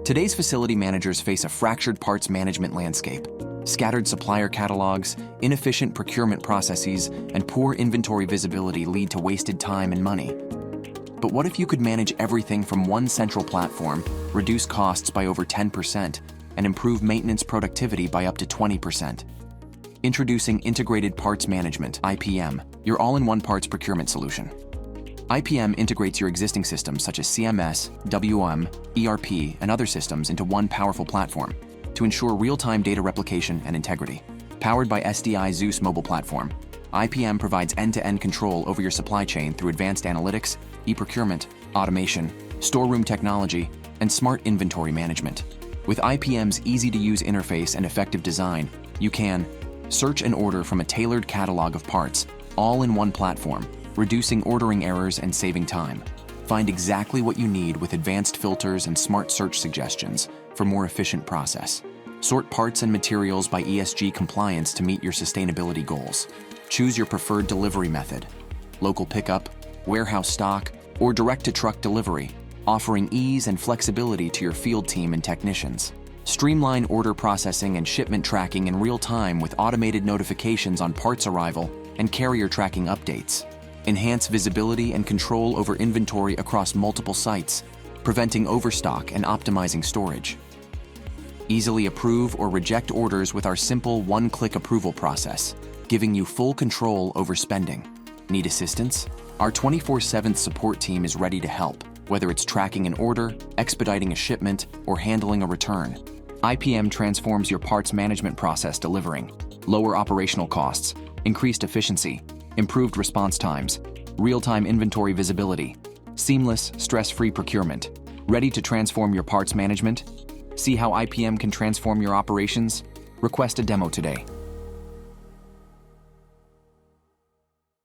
Today's facility managers face a fractured parts management landscape. Scattered supplier catalogs, inefficient procurement processes, and poor inventory visibility lead to wasted time and money. But what if you could manage everything from one central platform, reduce costs by over 10%, and improve maintenance productivity by up to 20%? Introducing Integrated Parts Management, IPM, your all-in-one parts procurement solution. IPM integrates your existing systems such as CMMS, WM, ERP, and other systems into one powerful platform to ensure real-time data replication and integrity. Powered by SDI ZEUS Mobile platform, IPM provides end-to-end control over your supply chain through advanced analytics, e-procurement, automation, storeroom technology, and smart inventory management. With IPM's easy-to-use interface and effective design, you can search and order from a tailored catalog of parts, all in one platform, reducing ordering errors and saving time. Find exactly what you need with advanced filters and smart search suggestions for more efficient process. Sort parts and materials by ESG compliance to meet your sustainability goals. Choose your preferred delivery method: local pickup, warehouse stock, or direct-to-truck delivery, offering ease and flexibility to your field team and technicians. Streamline order processing and shipment tracking in real time with automated notifications on parts arrival and carrier tracking updates. Enhance visibility and control over inventory across multiple sites, preventing overstock and optimizing storage. Easily approve or reject orders with our simple one-click approval process, giving you full control over spending. Need assistance? Our 24/7 support team is ready to help, whether it's tracking an order, expediting a shipment, or handling a return. IPM transforms your parts management process, delivering lower operational costs, increased efficiency, improved response times, real-time inventory visibility, seamless, stress-free procurement. Ready to transform your parts management? See how IPM can transform your operations? Request a demo today.